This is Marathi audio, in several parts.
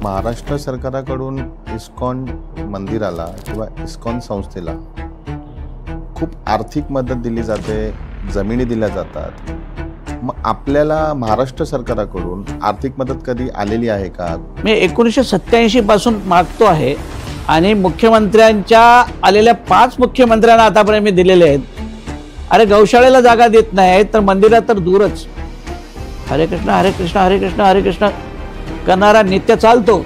महाराष्ट्र सरकाराकडून इस्कॉन मंदिराला किंवा इस्कॉन संस्थेला खूप आर्थिक मदत दिली जाते, जमिनी दिल्या जातात. मग आपल्याला महाराष्ट्र सरकाराकडून आर्थिक मदत कधी आलेली आहे का? मी 1987 पासून मागतो आहे आणि मुख्यमंत्र्यांच्या आलेल्या 5 मुख्यमंत्र्यांना आतापर्यंत मी दिलेले आहेत. अरे गौशाळेला जागा देत नाही तर मंदिरात तर दूरच. हरे कृष्ण हरे कृष्ण हरे कृष्ण हरे कृष्ण करणारा नित्य चालतो,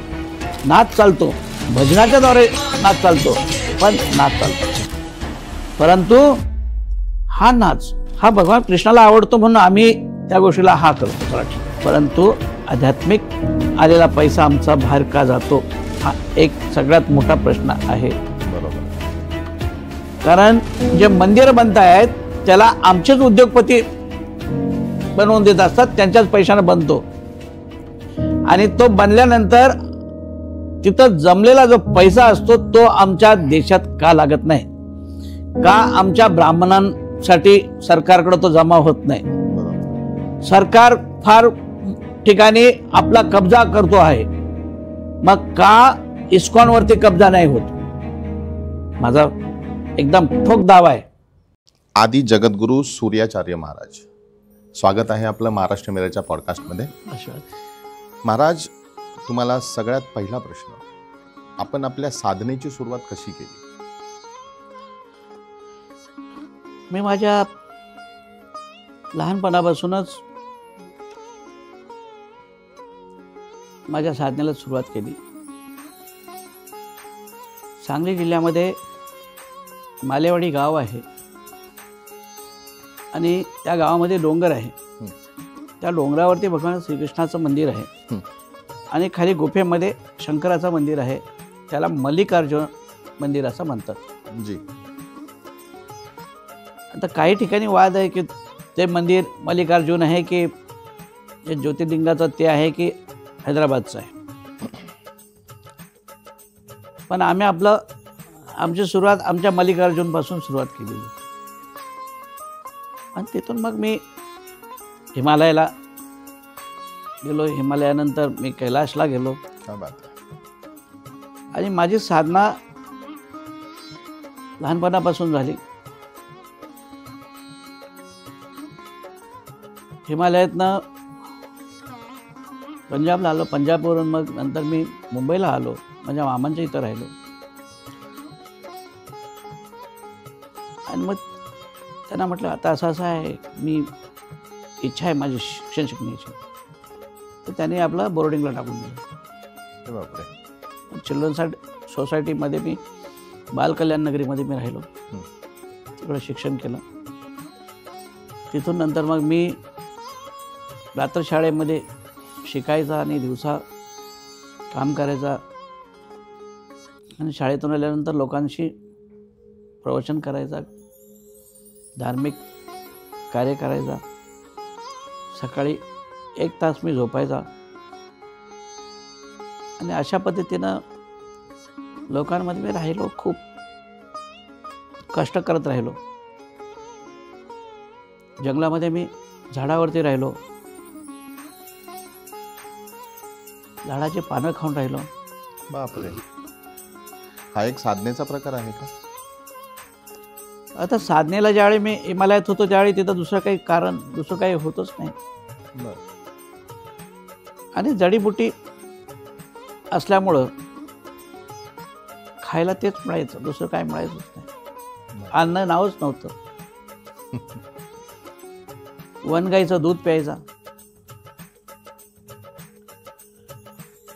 नाच चालतो, भजनाच्या द्वारे नाच चालतो, पण नाच चालतो. परंतु हा नाच हा भगवान कृष्णाला आवडतो म्हणून आम्ही त्या गोष्टीला हा करतो. परंतु आध्यात्मिक आलेला पैसा आमचा बाहेर का जातो हा एक सगळ्यात मोठा प्रश्न आहे. बरोबर. कारण जे मंदिर बनत आहेत त्याला आमचेच उद्योगपती बनवून देत असतात, त्यांच्याच पैशाने बनतो आणि तो बनल्यानंतर तिथं जमलेला जो पैसा असतो तो आमच्या देशात का लागत नाही, का आमच्या ब्राह्मणांसाठी सरकारकडे तो जमा होत नाही. सरकार फार ठिकाणी आपला कब्जा करतो आहे, मग का इस्कॉनवरती कब्जा नाही होत? माझा एकदम ठोक दावा आहे. आदि जगद्गुरु सूर्याचार्य महाराज, स्वागत आहे आपलं महाराष्ट्र मिररच्या पॉडकास्टमध्ये. महाराज, तुम्हाला सगळ्यात पहिला प्रश्न, आपण आपल्या साधनेची सुरुवात कशी केली? मी माझ्या लहानपणापासूनच माझ्या साधनेला सुरुवात केली. सांगली जिल्ह्यामध्ये मालेवाडी गाव आहे आणि त्या गावामध्ये डोंगर आहे. त्या डोंगरावरती भगवान श्रीकृष्णाचं मंदिर आहे आणि खाली गुफेमध्ये शंकराचं मंदिर आहे. त्याला मल्लिकार्जुन मंदिर असं म्हणतात. जी. आता काही ठिकाणी वाद आहे की ते मंदिर मल्लिकार्जुन आहे की जे ज्योतिर्लिंगाचं ते आहे की हैदराबादचं आहे. पण आम्ही आमची सुरुवात आमच्या मल्लिकार्जुनपासून सुरुवात केलेली आणि तिथून मग मी हिमालयाला गेलो. हिमालयानंतर मी कैलाशला गेलो आणि माझी साधना लहानपणापासून झाली. हिमालयातनं पंजाबला आलो, पंजाबवरून मग नंतर मी मुंबईला आलो, माझ्या मामांच्या इथं राहिलो आणि मग त्यांना म्हटलं आता असं असं आहे, मी इच्छा आहे माझी शिक्षण शिकण्याची. तर त्याने आपलं बोर्डिंगला टाकून दिलं. चिल्ड्रन्स सोसायटीमध्ये मी बालकल्याण नगरीमध्ये मी राहिलो, तिकडं शिक्षण केलं. तिथून नंतर मग मी रात्र शाळेमध्ये शिकायचा आणि दिवसा काम करायचा आणि शाळेतून आल्यानंतर लोकांशी प्रवचन करायचा, धार्मिक कार्य करायचा. सकाळी 1 तास मी झोपायचा आणि अशा पद्धतीनं लोकांमध्ये मी राहिलो. खूप कष्ट करत राहिलो. जंगलामध्ये मी झाडावरती राहिलो, झाडाची पानं खाऊन राहिलो. बापरे, हा एक साधनेचा प्रकार आहे का? आता साधनेला ज्यावेळी मी हिमालयात होतो त्यावेळी तिथं दुसरं काही होतच नाही. आणि जडीबुटी असल्यामुळं खायला तेच मिळायचं, दुसरं काय मिळायचंच नाही. अन्न नावच नव्हतं. वनगाईचं दूध प्यायचा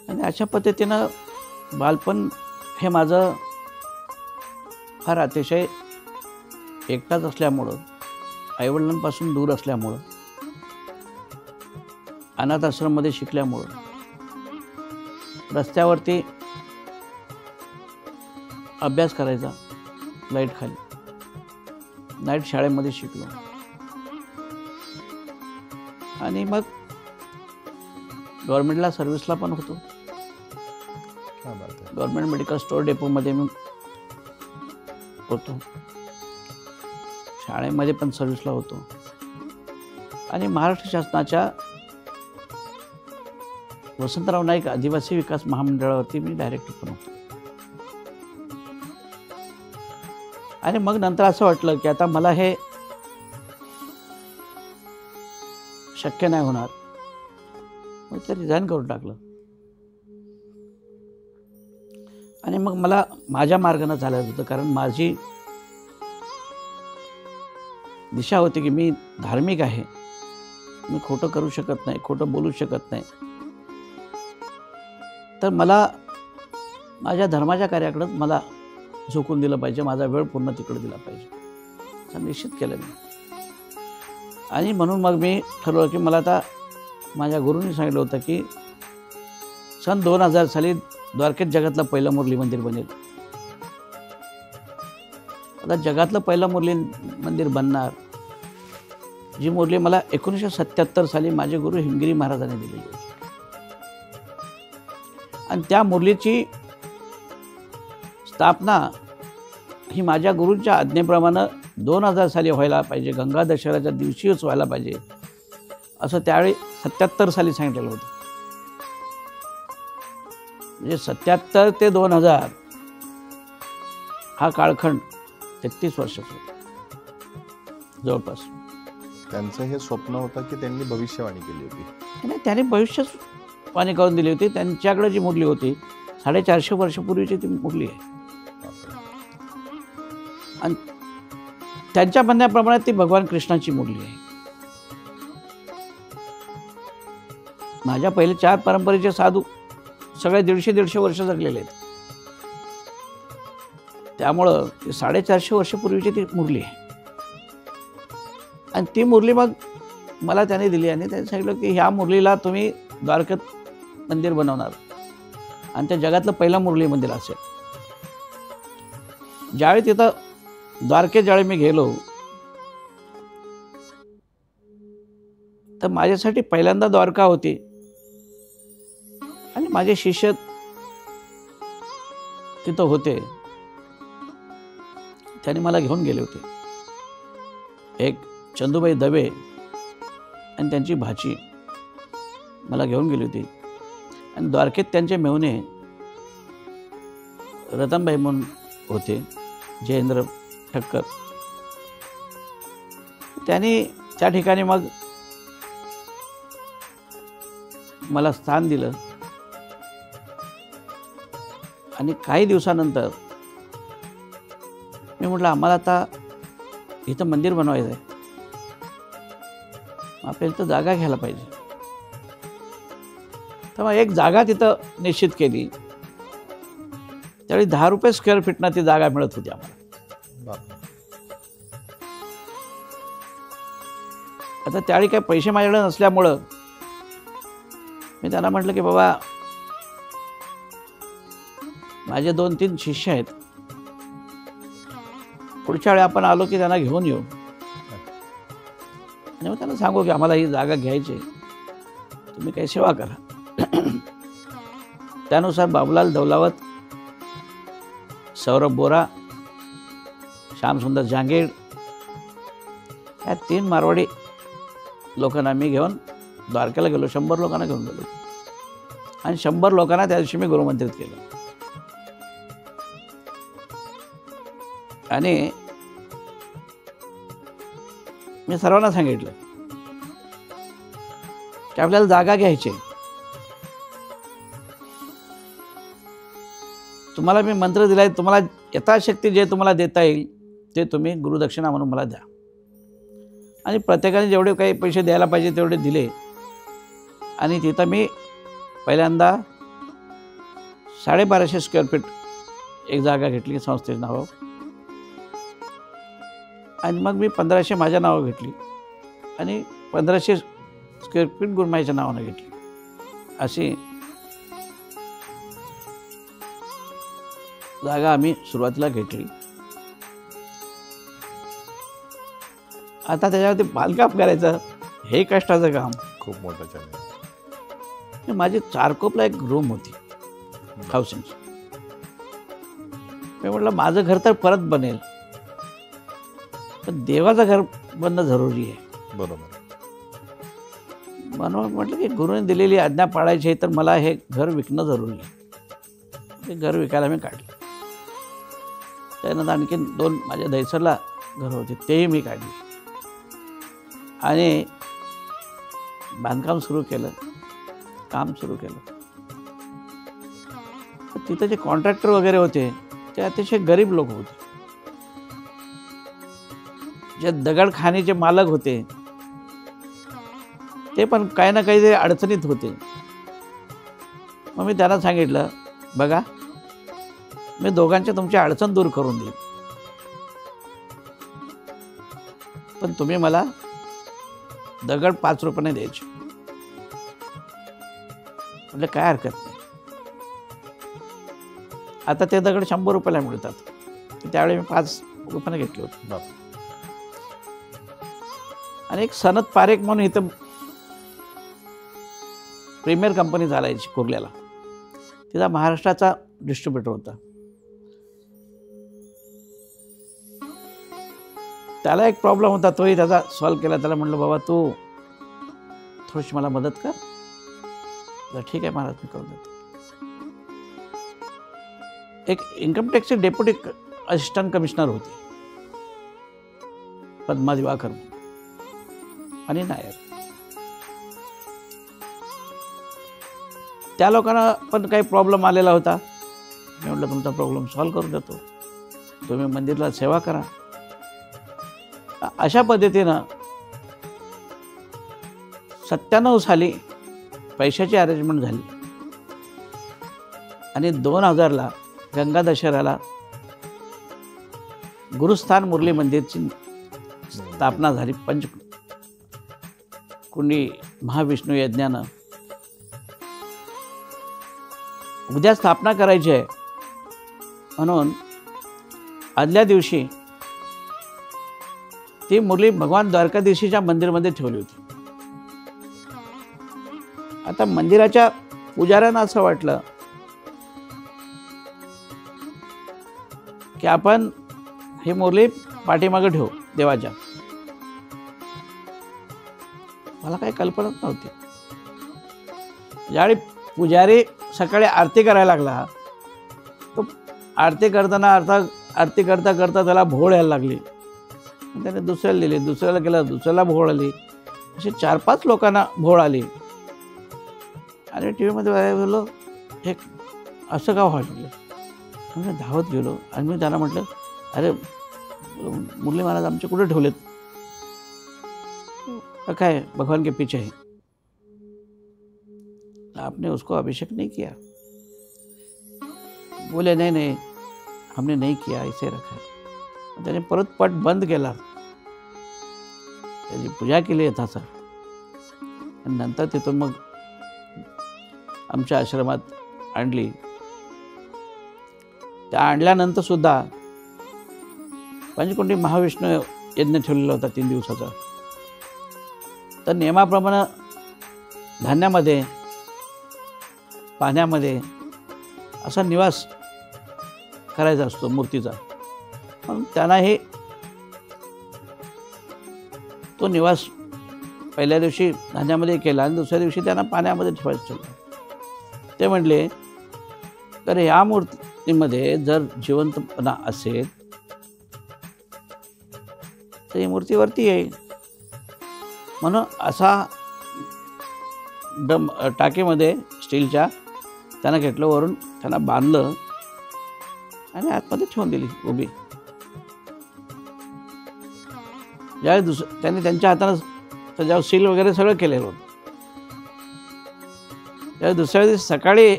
आणि अशा पद्धतीनं बालपण हे माझं फार अतिशय एकटाच असल्यामुळं, आईवडिलांपासून दूर असल्यामुळं, अनाथ आश्रममध्ये शिकल्यामुळं, रस्त्यावरती अभ्यास करायचा लाईट खाली, नाईट शाळेमध्ये शिकलो आणि मग गव्हर्नमेंटला सर्व्हिसला पण होतो. गव्हर्नमेंट मेडिकल स्टोअर डेपोमध्ये मी होतो, शाळेमध्ये पण सर्व्हिसला होतो आणि महाराष्ट्र शासनाच्या वसंतराव नाईक आदिवासी विकास महामंडळावरती मी डायरेक्टर पण होतो. आणि मग नंतर असं वाटलं की आता मला हे शक्य नाही होणार, मग ते रिझाईन करून टाकलं. आणि मग मला माझ्या मार्गानं चालायचं होतं, कारण माझी दिशा होती की मी धार्मिक आहे, मी खोटं करू शकत नाही, खोटं बोलू शकत नाही. तर मला माझ्या धर्माच्या कार्याकडे मला झोकून दिलं पाहिजे, माझा वेळ पूर्ण तिकडे दिला पाहिजे असं निश्चित केलं मी. आणि म्हणून मग मी ठरवलं की मला आता माझ्या गुरूंनी सांगितलं होतं की सन 2000 साली द्वारकेत जगातलं पहिलं मुरली मंदिर बनेल. आता जगातलं पहिलं मुरली मंदिर बनणार, जी मुरली मला 1977 साली माझे गुरु हिमगिरी महाराजांनी दिलेली होती. आणि त्या मुरलीची स्थापना ही माझ्या गुरूंच्या आज्ञेप्रमाणे 2000 साली व्हायला पाहिजे, गंगा दशहऱ्याच्या दिवशीच व्हायला पाहिजे असं त्यावेळी 77 साली सांगितलेलं होतं. म्हणजे 77 ते 2000 हा काळखंड 33 वर्षाचा होता जवळपास. त्यांचं हे स्वप्न होतं की त्यांनी भविष्यवाणी केली होती. नाही, त्याने भविष्यवाणी करून दिली होती. त्यांच्याकडे जी मुरली होती 450 वर्षापूर्वीची ती मुरली आहे. आणि त्यांच्या म्हणण्याप्रमाणे ती भगवान कृष्णाची मुरली आहे. माझ्या पहिले 4 परंपरेचे साधू सगळे 150-150 वर्ष जगलेले आहेत. त्यामुळं 450 वर्षापूर्वीची ती मुरली आहे. आणि ती मुरली मग मला त्याने दिली आणि त्याने सांगितलं की ह्या मुरलीला तुम्ही द्वारकेत मंदिर बनवणार आणि त्या जगातलं पहिलं मुरली मंदिर असेल. ज्यावेळी तिथं द्वारकेत ज्यावेळी मी गेलो तर माझ्यासाठी पहिल्यांदा द्वारका होती आणि माझे शिष्य तिथं होते. त्यांनी मला घेऊन गेले होते. एक चंदूबाई दवे आणि त्यांची भाची मला घेऊन गेली होती. आणि द्वारकेत त्यांचे मेहुणे रतनबाई म्हणून होते, जयेंद्र ठक्कर. त्यांनी त्या ठिकाणी मग मला स्थान दिलं. आणि काही दिवसानंतर मी म्हटलं आम्हाला आता इथं मंदिर बनवायचं आहे, आपल्याला तर जागा घ्यायला पाहिजे. तर मग एक जागा तिथं निश्चित केली. त्यावेळी 10 रुपये स्क्वेअर फीटनं ती जागा मिळत होती आम्हाला. आता त्यावेळी काही पैसे माझ्याकडे नसल्यामुळं मी त्यांना म्हटलं की बाबा माझे 2-3 शिष्य आहेत, पुढच्या वेळी आपण आलो की त्यांना घेऊन येऊ आणि मग त्यांना सांगू की आम्हाला ही जागा घ्यायची, तुम्ही काही सेवा करा. त्यानुसार बाबूलाल दौलावत, सौरभ बोरा, श्यामसुंदर जांगीर या 3 मारवाडी लोकांना मी घेऊन द्वारकेला गेलो. 100 लोकांना घेऊन गेलो आणि 100 लोकांना त्या दिवशी मी गुरुमंत्रित केलं. आणि मी सर्वांना सांगितलं की आपल्याला जागा घ्यायची, तुम्हाला मी मंत्र दिलाय, तुम्हाला यथाशक्ती जे तुम्हाला देता येईल ते तुम्ही गुरुदक्षिणा म्हणून मला द्या. आणि प्रत्येकाने जेवढे काही पैसे द्यायला पाहिजे तेवढे दिले. आणि तिथं मी पहिल्यांदा 1250 स्क्वेअर फीट एक जागा घेतली संस्थेच्या नावावर. आणि मग मी 1500 माझ्या नावावर घेतली आणि 1500 स्क्वेअर फीट गुरुमाईच्या नावानं घेतली. अशी जागा आम्ही सुरुवातीला घेतली. आता त्याच्यावरती बांधकाम करायचं हे कष्टाचं काम, खूप मोठं चॅलेंज. माझी चारकोपला एक रूम होती हाऊसिंगची. मी म्हटलं माझं घर तर परत बनेल, पण देवाचं घर बनणं जरुरी आहे. बरोबर. म्हणून म्हटलं की गुरुने दिलेली आज्ञा पाळायची आहे, तर मला हे घर विकणं जरुरी आहे. ते घर विकायला मी काढलं. त्यानंतर आणखीन 2 माझ्या दहिसरला घरं होती, तेही मी काढली आणि बांधकाम सुरू केलं, काम सुरू केलं. तिथं जे कॉन्ट्रॅक्टर वगैरे होते ते अतिशय गरीब लोक होते. जे दगडखानीचे मालक होते ते पण काही ना काही अडचणीत होते. मग मी त्यांना सांगितलं, बघा मी दोघांच्या तुमची अडचण दूर करून देईन, पण तुम्ही मला दगड 5 रुपयाने द्यायचे. म्हटलं काय हरकत नाही. आता ते दगड 100 रुपयाला मिळतात, त्यावेळी मी 5 रुपयाने घेतले होते. आणि एक सनत पारेख म्हणून इथं प्रीमियर कंपनी चालायची कुर्ल्याला, तिचा महाराष्ट्राचा डिस्ट्रीब्युटर होता. त्याला एक प्रॉब्लेम होता, तोही त्याचा सॉल्व्ह केला. त्याला म्हटलं, बाबा तू थोडीशी मला मदत कर. तर ठीक आहे महाराज, मी करून देतो. एक इन्कम टॅक्सचे डेप्युटी असिस्टंट कमिशनर होते, पद्मा दिवाकर आणि नायर. त्या लोकांना पण काही प्रॉब्लेम आलेला होता. मी म्हटलं तुमचा प्रॉब्लेम सॉल्व्ह करून देतो, तुम्ही मंदिराला सेवा करा. अशा पद्धतीनं 97 साली पैशाची अरेंजमेंट झाली आणि 2000ला गंगा दशहऱ्याला गुरुस्थान मुरली मंदिरची स्थापना झाली. पंचकुंडी महाविष्णू यज्ञानं उद्या स्थापना करायची आहे म्हणून आदल्या दिवशी ती मुरली भगवान द्वारकाधीशीच्या मंदिरमध्ये ठेवली होती. आता मंदिराच्या पुजाऱ्यांना असं वाटलं की आपण ही मुरली पाठीमागे ठेवू देवाच्या. मला काही कल्पनाच नव्हती. ज्यावेळी पुजारी सकाळी आरती करायला लागला, तो आरती करताना आरती करता करता त्याला भोळ यायला लागली. त्याने दुसऱ्याला दिली, दुसऱ्याला केलं, दुसऱ्याला भोळ आली. असे 4-5 लोकांना भोळ आली. आणि टी व्हीमध्ये बोललो, हे असं का व्हायला लागलं. मी धावत गेलो आणि मी त्यांना म्हटलं, अरे मुरली महाराज आमचे कुठे ठेवलेत. काय भगवान के पीछे है, आपने उसको अभिषेक नहीं किया. बोले नहीं नहीं हमने नहीं किया, इसे रखा. त्याने परत पट बंद केला, त्याची पूजा केली यथासार. आणि नंतर तिथून मग आमच्या आश्रमात आणली. त्या आणल्यानंतर सुद्धा पंचकुंडी महाविष्णू यज्ञ ठेवलेला होता 3 दिवसाचा. तर नियमाप्रमाणे धान्यामध्ये पाण्यामध्ये असा निवास करायचा असतो मूर्तीचा. पण त्यांनाही तो निवास पहिल्या दिवशी धान्यामध्ये केला आणि दुसऱ्या दिवशी त्यांना पाण्यामध्ये ठेवायचं ठेवलं. ते म्हटले, तर ह्या मूर्तीमध्ये जर जिवंतपणा असेल तर ही मूर्ती वरती येईल. म्हणून असा टाकीमध्ये स्टीलच्या त्यांना घेतलं, वरून त्यांना बांधलं आणि आतमध्ये ठेवून दिली उभी. ज्यावेळी त्यांनी त्यांच्या हातानं त्याच्यावर सील वगैरे सगळं केलेलं होतं. त्यावेळी दुसऱ्या दिवशी सकाळी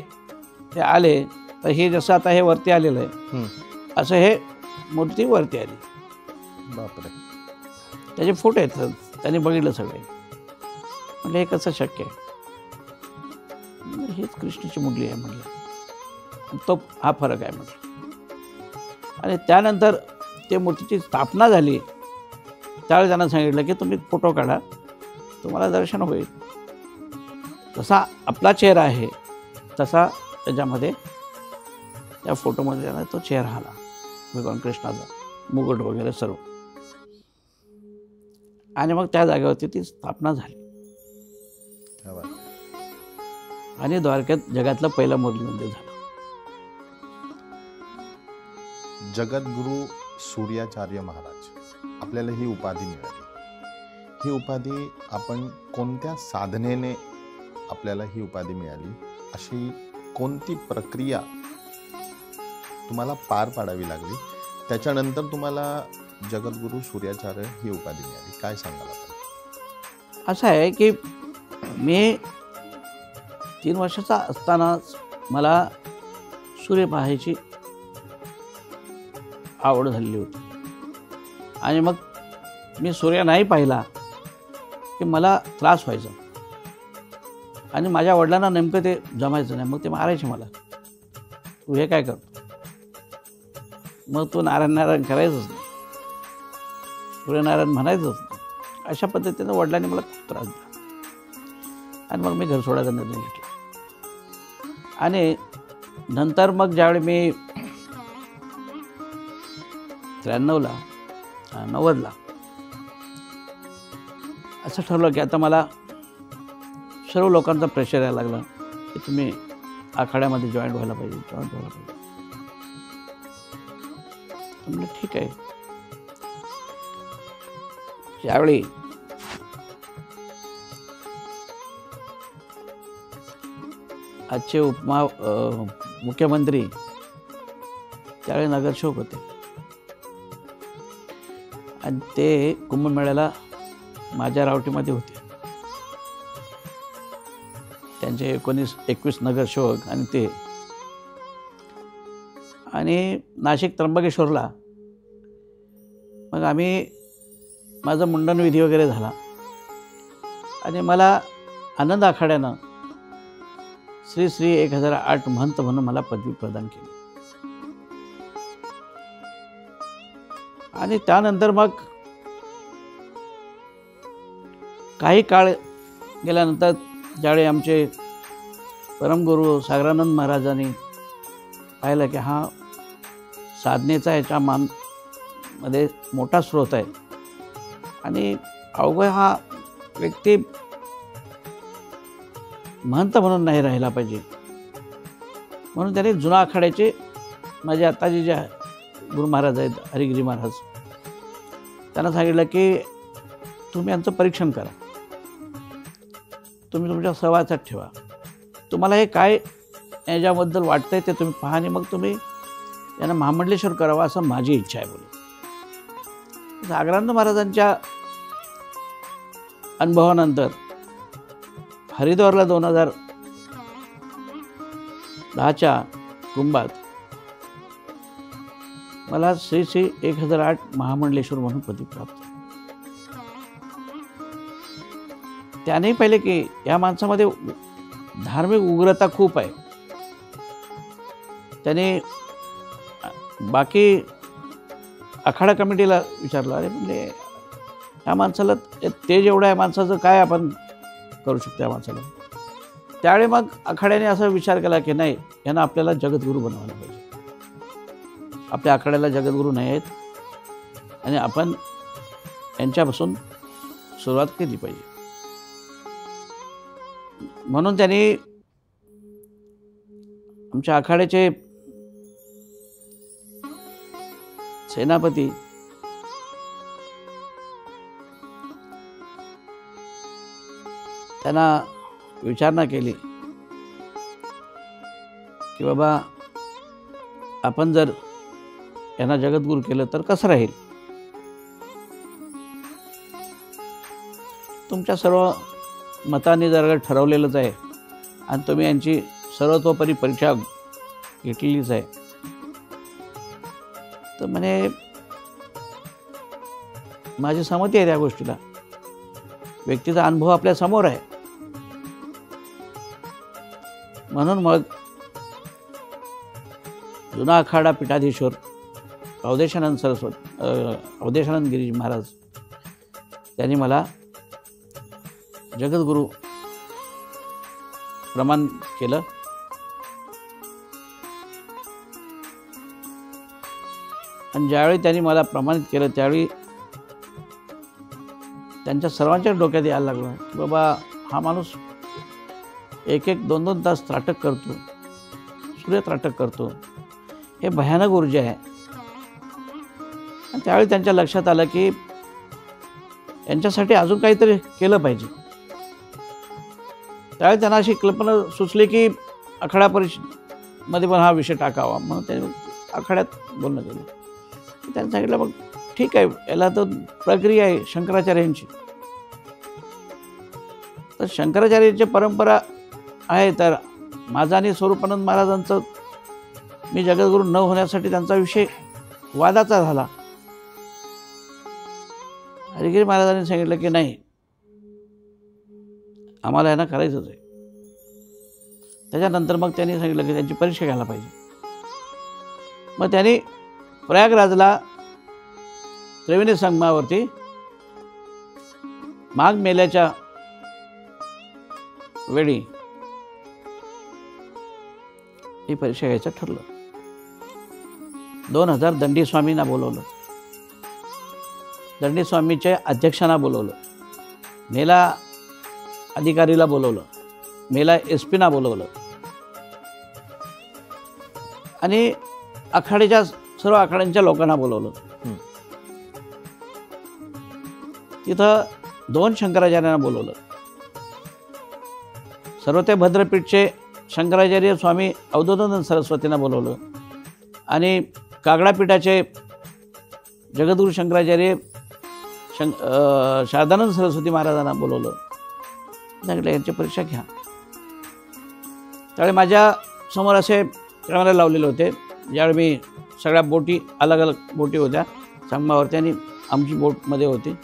ते आले तर हे जसं आता हे वरती आलेलं आहे असं हे मूर्ती वरती आली. बापरे. त्याचे फोटो आहेत, त्यांनी बघितलं सगळे. म्हटलं हे कसं शक्य आहे. हीच कृष्णाची मुरली आहे म्हटलं. तो हा फरक आहे म्हटलं. आणि त्यानंतर ते मूर्तीची स्थापना झाली त्यावेळी त्यांना सांगितलं की तुम्ही फोटो काढा, तुम्हाला दर्शन होईल. जसा आपला चेहरा आहे तसा त्याच्यामध्ये त्या फोटोमध्ये त्यांना तो चेहरा आला, भगवान कृष्णाचा मुकुट वगैरे सर्व. आणि मग त्या जागेवरती ती स्थापना झाली. आणि द्वारकेत जगातलं पहिलं मुरली मंदिर झालं. जगद्गुरू सूर्याचार्य महाराज, आपल्याला ही उपाधी मिळाली. ही उपाधी आपण कोणत्या साधनेने आपल्याला ही उपाधी मिळाली, अशी कोणती प्रक्रिया तुम्हाला पार पाडावी लागली, त्याच्यानंतर तुम्हाला जगद्गुरू सूर्याचार्य ही उपाधी मिळाली, काय सांगाल आपण? असं आहे की मी 3 वर्षाचा असतानाच मला सूर्य पाहायची आवड झालेली होती. आणि मग मी सूर्य नाही पाहिला की मला त्रास व्हायचा. आणि माझ्या वडिलांना नेमकं ते जमायचं नाही. मग ते मारायचे मला, तू हे काय करतो, मग तू नारायण नारायण करायचंच नाही, सूर्यनारायण म्हणायचंच नाही. अशा पद्धतीनं वडिलांनी मला खूप त्रास दिला. आणि मग मी घर सोडायचा निर्णय घेतला. आणि नंतर मग ज्यावेळी मी 90ला असं ठरवलं की आता मला सर्व लोकांचा प्रेशर यायला लागला की तुम्ही आखाड्यामध्ये जॉईंट व्हायला पाहिजे. म्हणजे ठीक आहे. त्यावेळी आजचे मुख्यमंत्री त्यावेळी नगरसेवक होते आणि ते कुंभमेळ्याला माझ्या रावटीमध्ये होते. त्यांचे 21 नगरसेवक आणि ते. आणि नाशिक त्र्यंबकेश्वरला मग माझं मुंडन विधी वगैरे झाला आणि मला आनंद आखाड्यानं श्री श्री 1008 महंत म्हणून मला पदवी प्रदान केली. आणि त्यानंतर मग काही काळ गेल्यानंतर ज्यावेळी आमचे परमगुरू सागरानंद महाराजांनी पाहिलं की हा साधनेचा ह्याच्या मध्ये मोठा स्रोत आहे आणि अवघड हा व्यक्ती महंत म्हणून नाही राहिला पाहिजे, म्हणून त्याने जुना आखाड्याचे माझे आताचे जे गुरु महाराज आहेत हरिगिरी महाराज, त्यांना सांगितलं की तुम्ही यांचं परीक्षण करा, तुम्ही तुमच्या सहवासात ठेवा, तुम्हाला हे काय याच्याबद्दल वाटतंय ते तुम्ही पहा आणि मग तुम्ही यांना महामंडलेश्वर करावं असं माझी इच्छा आहे बोलू. सागरानंद महाराजांच्या अनुभवानंतर हरिद्वारला 2010च्या कुंभात मला श्री श्री 1008 महामंडलेश्वर म्हणून पदवी प्राप्त. त्याने पाहिले की या माणसामध्ये धार्मिक उग्रता खूप आहे. त्याने बाकी आखाडा कमिटीला विचारलं, अरे म्हणजे या माणसाला तेज एवढं आहे, माणसाचं काय आपण करू शकतो या माणसाला. त्यावेळी मग आखाड्याने असा विचार केला की नाही, यांना आपल्याला जगद्गुरू बनवायला पाहिजे. आपल्या आखाड्याला जगद्गुरू नाही आहेत आणि आपण यांच्यापासून सुरुवात केली पाहिजे. म्हणून त्यांनी आमच्या आखाड्याचे सेनापती त्यांना विचारणा केली की बाबा आपण जर यांना जगद्गुरू केलं तर कसं राहील. तुमच्या सर्व मतांनी जर ठरवलेलंच आहे आणि तुम्ही यांची सर्वतोपरी परीक्षा घेतलेलीच आहे, तर म्हणे माझी सहमती आहे त्या गोष्टीला. व्यक्तीचा अनुभव आपल्या समोर आहे. म्हणून मग जुना आखाडा पीठाधीश्वर अवधेशानंद गिरीजी महाराज त्यांनी मला जगद्गुरू प्रमाण केलं. आणि ज्यावेळी त्यांनी मला प्रमाणित केलं त्यावेळी त्यांच्या सर्वांच्या डोक्यात यायला लागलं की बाबा हा माणूस एक एक 2-2 तास त्राटक करतो, सूर्य त्राटक करतो, हे भयानक ऊर्जा आहे. आणि त्यावेळी त्यांच्या लक्षात आलं की यांच्यासाठी अजून काहीतरी केलं पाहिजे. त्यावेळी त्यांना अशी कल्पना सुचली की आखाडा परिषदेमध्ये पण हा विषय टाकावा. म्हणून त्यांनी आखाड्यात बोलणं केलं. त्यांनी सांगितलं मग ठीक आहे, याला तर प्रक्रिया आहे शंकराचार्यांची. तर शंकराचार्यांची परंपरा आहे. तर माझा आणि स्वरूपानंद महाराजांचं मी जगद्गुरू न होण्यासाठी त्यांचा विषय वादाचा झाला. हरिगिरी महाराजांनी सांगितलं की नाही, आम्हाला यांना करायचंच आहे. त्याच्यानंतर मग त्यांनी सांगितलं की त्यांची परीक्षा घ्यायला पाहिजे. मग त्यांनी प्रयागराजला त्रिवेणी संगमावरती माघ मेल्याच्या वेळी ही परीक्षा घ्यायचं ठरलं. 2000 दंडी स्वामींना बोलवलं, दंडी स्वामीच्या अध्यक्षांना बोलवलं, मेला अधिकारीला बोलवलं, मेला SP ना बोलवलं आणि आखाड्याच्या सर्व आखाड्यांच्या लोकांना बोलवलं. तिथं 2 शंकराचार्यांना बोलवलं. सर्व ते भद्रपीठचे शंकराचार्य स्वामी अवधूतानंद सरस्वतींना बोलवलं आणि कागडापीठाचे जगद्गुरू शंकराचार्य शारदानंद सरस्वती महाराजांना बोलवलं. सांगितलं यांची परीक्षा घ्या. त्यावेळी माझ्या समोर असे कॅमेरा लावलेले होते. ज्यावेळी मी सगळ्या बोटी अलग अलग बोटी होत्या संगमावरती आणि आमची बोटमध्ये होती.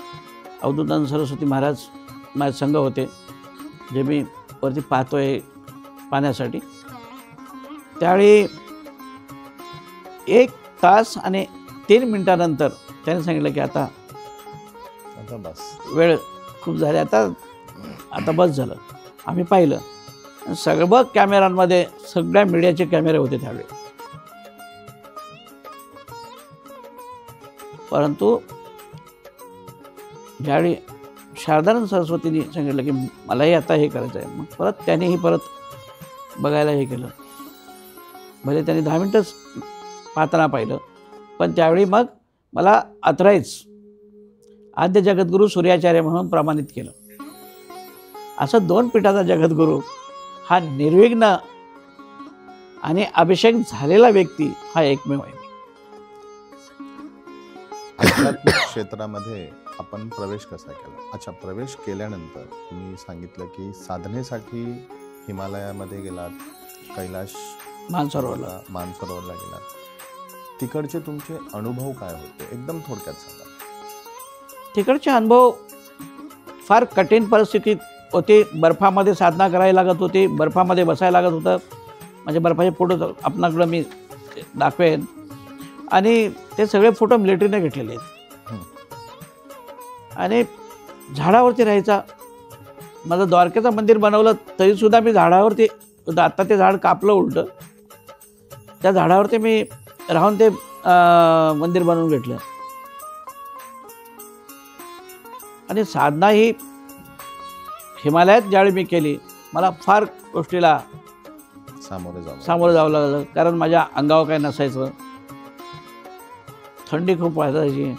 अवधूतानंद सरस्वती महाराज माझे संघ होते, जे मी वरती पाहतोय पाहण्यासाठी. त्यावेळी 1 तास आणि 3 मिनिटानंतर त्याने सांगितलं की आता बस, वेळ खूप झाली, आता बस झालं. आम्ही पाहिलं सगळं कॅमेऱ्यांमध्ये सगळ्या मीडियाचे कॅमेरे होते त्यावेळी. परंतु ज्यावेळी शारदानंद सरस्वतींनी सांगितलं की मलाही आता हे करायचं आहे, मग परत त्यांनीही परत बघायला हे केलं. भले त्यांनी 10 मिनटंच पाहताना पाहिलं, पण त्यावेळी मग मला अथराईज आद्य जगद्गुरू सूर्याचार्य म्हणून प्रमाणित केलं. असं 2 पीठाचा जगद्गुरू हा निर्विघ्न आणि अभिषेक झालेला व्यक्ती हा एकमेव आहे. आध्यात्मिक क्षेत्रामध्ये आपण प्रवेश कसा केला? अच्छा, प्रवेश केल्यानंतर तुम्ही सांगितलं की साधनेसाठी हिमालयामध्ये गेलात, कैलाश मानसरोवरला गेलात. तिकडचे तुमचे अनुभव काय होते एकदम थोडक्यात सांगा. तिकडचे अनुभव फार कठीण परिस्थितीत होते. बर्फामध्ये साधना करायला लागत होती, बर्फामध्ये बसायला लागत होतं. म्हणजे बर्फाचे फोटो आपणाकडं मी दाखवेन आणि ते सगळे फोटो मिलिटरीने घेतलेले आहेत. आणि झाडावरती राहायचा. माझं द्वारकेचं मंदिर बनवलं तरीसुद्धा मी झाडावरती, आता ते झाड कापलं उलटं, त्या झाडावरती मी राहून ते मंदिर बनवून घेतलं. आणि साधना ही हिमालयात ज्यावेळी मी केली, मला फार गोष्टीला सामोरं जावं लागलं. कारण माझ्या अंगावर काय नसायचं, थंडी खूप वाजायची.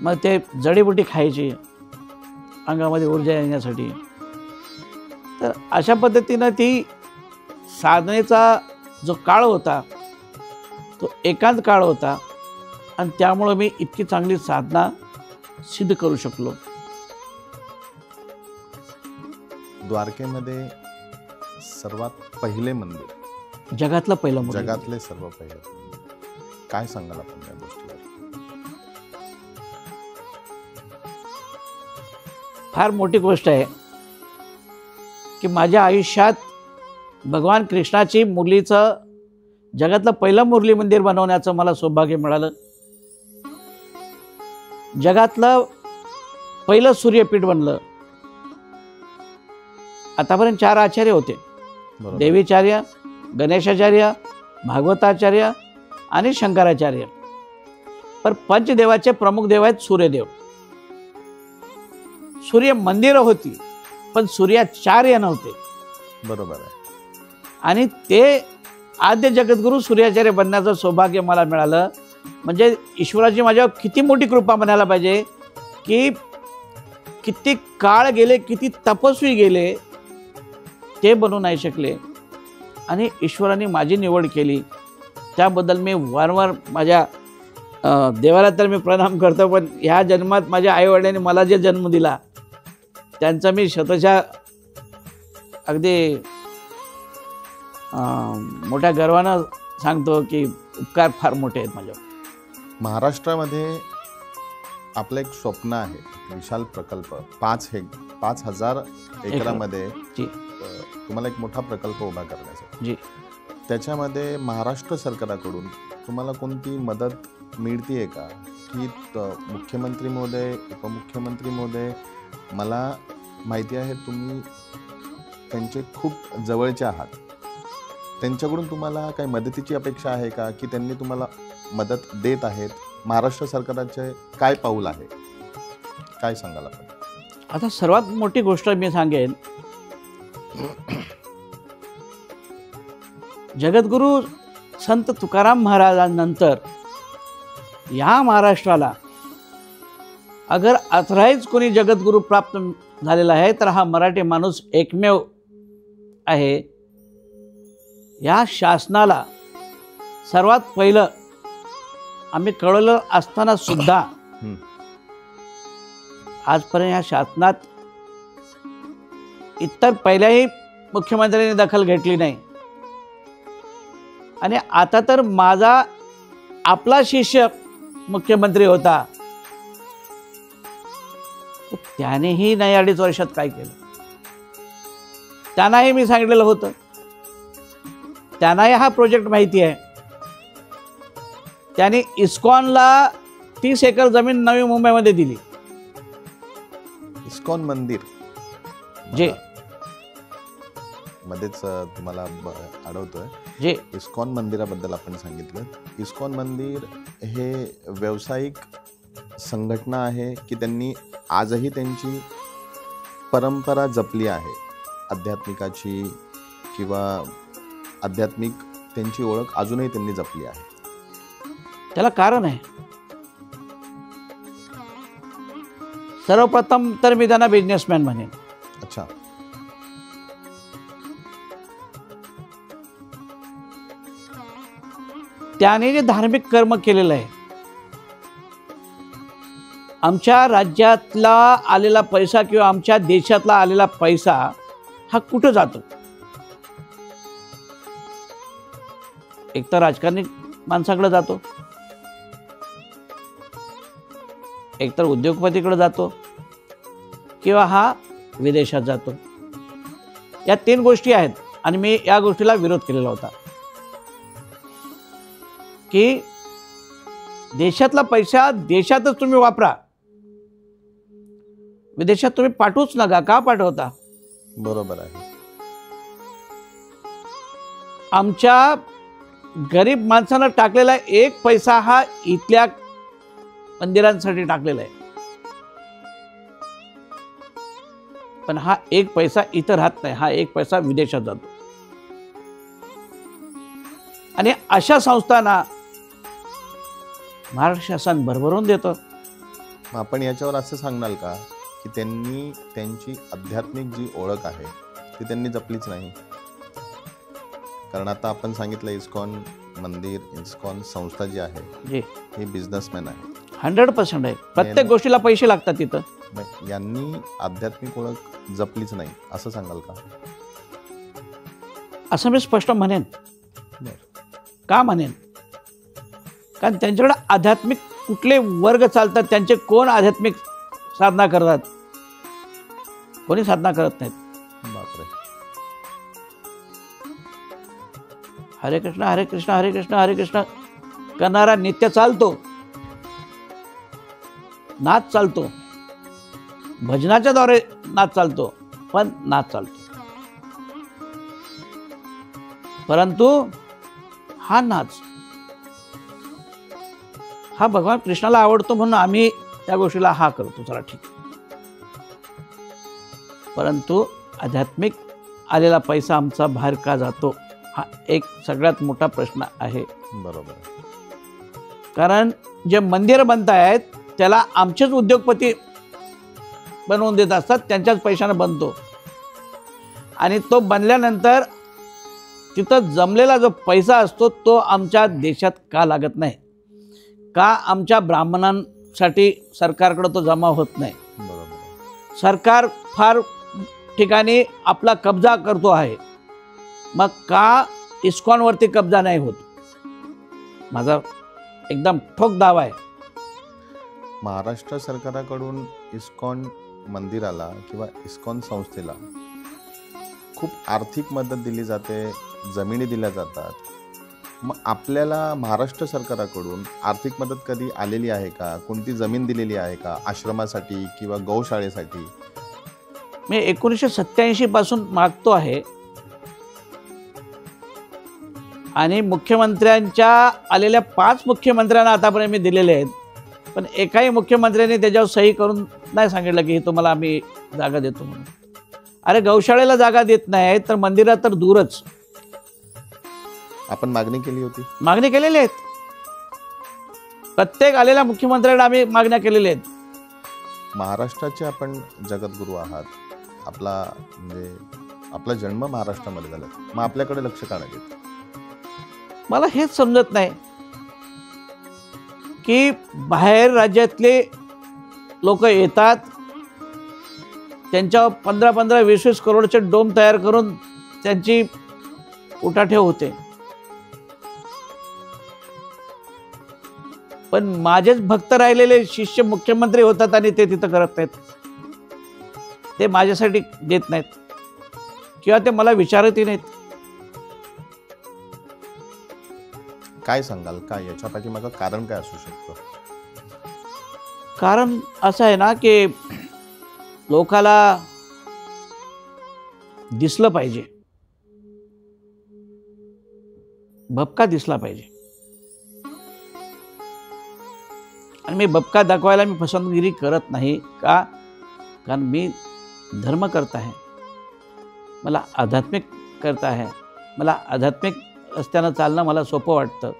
मग ते जडीबुटी खायची अंगामध्ये ऊर्जा येण्यासाठी. तर अशा पद्धतीनं ती साधनेचा जो काळ होता तो एकांत काळ होता आणि त्यामुळं मी इतकी चांगली साधना सिद्ध करू शकलो. द्वारकेमध्ये सर्वात पहिले मंदिर, जगातलं पहिलं मंदिर, जगातले सर्व पहिले. काय सांगाल आपण या गोष्टीवर? फार मोठी गोष्ट आहे की माझ्या आयुष्यात भगवान कृष्णाची मुरलीचं जगातलं पहिलं मुरली मंदिर बनवण्याचं मला सौभाग्य मिळालं. जगातलं पहिलं सूर्यपीठ बनलं. आतापर्यंत 4 आचार्य होते, देवीचार्य, गणेशाचार्य, भागवताचार्य आणि शंकराचार्य. पण पंचदेवाचे प्रमुख देव आहेत सूर्यदेव. सूर्य मंदिरं होती पण सूर्याचार्य नव्हते. बरोबर आहे. आणि ते आद्य जगद्गुरू सूर्याचार्य बनण्याचं सौभाग्य मला मिळालं. म्हणजे ईश्वराची माझ्यावर किती मोठी कृपा म्हणायला पाहिजे की किती काळ गेले, किती तपस्वी गेले, ते बनू नाही शकले आणि ईश्वराने माझी निवड केली. त्याबद्दल मी वारंवार माझ्या देवाला तर मी प्रणाम करतो. पण ह्या जन्मात माझ्या आईवडिलांनी मला जे जन्म दिला त्यांचा मी शतशः अगदी मोठ्या गर्वानं सांगतो की उपकार फार मोठे आहेत माझ्यावर. महाराष्ट्रामध्ये आपलं एक स्वप्न आहे, विशाल प्रकल्प 5,000 एकरामध्ये तुम्हाला एक मोठा प्रकल्प उभा करण्यासाठी. जी. त्याच्यामध्ये महाराष्ट्र सरकाराकडून तुम्हाला कोणती मदत मिळते का? की मुख्यमंत्री महोदय, उपमुख्यमंत्री महोदय, मला माहिती आहे तुम्ही त्यांचे खूप जवळचे आहात, त्यांच्याकडून तुम्हाला काही मदतीची अपेक्षा आहे का? की त्यांनी तुम्हाला मदत देत आहेत? महाराष्ट्र सरकारचे काय पाऊल आहे, काय सांगाल आपण? आता सर्वात मोठी गोष्ट मी सांगेन, जगद्गुरू संत तुकाराम महाराजांनंतर या महाराष्ट्राला अगर अथराईज कोणी जगद्गुरू प्राप्त झालेला आहे तर हा मराठी माणूस एकमेव आहे. या शासनाला सर्वात पहिलं आम्ही कळवलं असताना सुद्धा आजपर्यंत या शासनात इतर पहिल्याही मुख्यमंत्र्यांनी दखल घेतली नाही. आणि आता तर माझा आपला शिष्य मुख्यमंत्री होता, त्यानेही नाही 2.5 वर्षात काय केलं. त्यांनाही मी सांगितलेलं होतं, त्यांनाही हा प्रोजेक्ट माहिती आहे. त्याने इस्कॉनला 30 एकर जमीन नवी मुंबईमध्ये दिली. इस्कॉन मंदिर जे मध्येच तुम्हाला आढळतोय जे इस्कॉन मंदिराबद्दल आपण सांगितलं. इस्कॉन मंदिर हे व्यावसायिक संघटना आहे की त्यांनी आजही त्यांची परंपरा जपली आहे, आध्यात्मिकाची किंवा आध्यात्मिक त्यांची ओळख अजूनही त्यांनी जपली आहे. त्याला कारण आहे. सर्वप्रथम तर मी त्यांना बिझनेसमॅन म्हणेन. अच्छा. त्याने जे धार्मिक कर्म केलेलं आहे, आमच्या राज्यातला आलेला पैसा किंवा आमच्या देशातला आलेला पैसा हा कुठं जातो? एक तर राजकारणी माणसाकडे जातो, एक तर उद्योगपतीकडे जातो, किंवा हा विदेशात जातो. या 3 गोष्टी आहेत. आणि मी या गोष्टीला विरोध केलेला होता की देशातला पैसा देशातच तुम्ही वापरा, विदेशात तुम्ही पाठवूच नका. का पाठवता? बरोबर आहे. आमच्या गरीब माणसानं टाकलेला 1 पैसा हा इथल्या मंदिरांसाठी टाकलेला आहे, पण हा 1 पैसा इथं राहत नाही, हा 1 पैसा विदेशात जातो. आणि अशा संस्थांना महाराष्ट्र शासन भरभरून देतं. आपण याच्यावर असं सांगणार का की त्यांनी त्यांची आध्यात्मिक जी ओळख आहे ती त्यांनी जपलीच नाही? कारण आता आपण सांगितलं इस्कॉन मंदिर, इस्कॉन संस्था जी आहे ही बिझनेसमॅन आहे. 100% आहे. प्रत्येक गोष्टीला पैसे लागतात तिथं. यांनी आध्यात्मिक ओळख जपलीच नाही असं सांगाल का? असं मी स्पष्ट म्हणेन. का म्हणेन? कारण त्यांच्याकडे आध्यात्मिक कुठले वर्ग चालतात, त्यांचे कोण आध्यात्मिक साधना करतात? कोणी साधना करत नाहीत. बापरे. हरे कृष्ण हरे कृष्ण हरे कृष्ण हरे कृष्ण करणारा नित्य चालतो, नाच चालतो, भजनाच्या द्वारे नाच चालतो, पण नाच चालतो. परंतु हा नाच हा भगवान कृष्णाला आवडतो म्हणून आम्ही त्या गोष्टीला हा करतो, चला ठीक. परंतु आध्यात्मिक आलेला पैसा आमचा बाहेर का जातो, हा एक सगळ्यात मोठा प्रश्न आहे. बरोबर. कारण जे मंदिरं बनत आहेत त्याला आमचेच उद्योगपती बनवून देत असतात, त्यांच्याच पैशाने बनतो. आणि तो बनल्यानंतर तिथं जमलेला जो पैसा असतो तो आमच्या देशात का लागत नाही, का आमच्या ब्राह्मणांसाठी सरकारकडे तो जमा होत नाही. बरोबर. सरकार फार ठिकाणी आपला कब्जा करतो आहे, मग का इस्कॉनवरती कब्जा नाही होत? माझा एकदम ठोक दावा आहे. महाराष्ट्र सरकाराकडून इस्कॉन मंदिराला किंवा इस्कॉन संस्थेला खूप आर्थिक मदत दिली जाते, जमिनी दिल्या जातात. मग आपल्याला महाराष्ट्र सरकाराकडून आर्थिक मदत कधी आलेली आहे का? कोणती जमीन दिलेली आहे का आश्रमासाठी किंवा गौशाळेसाठी? मी 1987 पासून मागतो आहे आणि मुख्यमंत्र्यांच्या आलेल्या 5 मुख्यमंत्र्यांना आतापर्यंत मी दिलेले आहेत, पण एकाही मुख्यमंत्र्यांनी त्याच्यावर सही करून नाही सांगितलं की हे तुम्हाला आम्ही जागा देतो म्हणून. अरे गौशाळेला जागा देत नाही तर मंदिरात तर दूरच. आपण मागणी केली होती. मागणी केलेली आहेत. प्रत्येक आलेल्या मुख्यमंत्र्यांना आम्ही मागण्या केलेल्या आहेत. महाराष्ट्राचे आपण जगद्गुरू आहात. आपला जन्म महाराष्ट्रामध्ये झाला, मग आपल्याकडे लक्ष का नाही देत? मला हेच समजत नाही की बाहेर राज्यातले लोक येतात, त्यांच्या 15-20 करोडचे डोम तयार करून त्यांची उठाठेव होते, पण माझेच भक्त राहिलेले शिष्य मुख्यमंत्री होतात आणि ते तिथं करत नाहीत. ते माझ्यासाठी देत नाहीत किंवा ते मला विचारतही नाहीत. काय सांगाल, काय याच्या पाठीमागं कारण काय असू शकतं? कारण असं आहे ना की लोकाला दिसलं पाहिजे, भपका दिसला पाहिजे. आणि मी भपका दाखवायला मी पसंतगिरी करत नाही का? कारण मी धर्म करता आहे, मला आध्यात्मिक करता आहे, मला आध्यात्मिक रस्त्यानं चालणं मला सोपं वाटतं.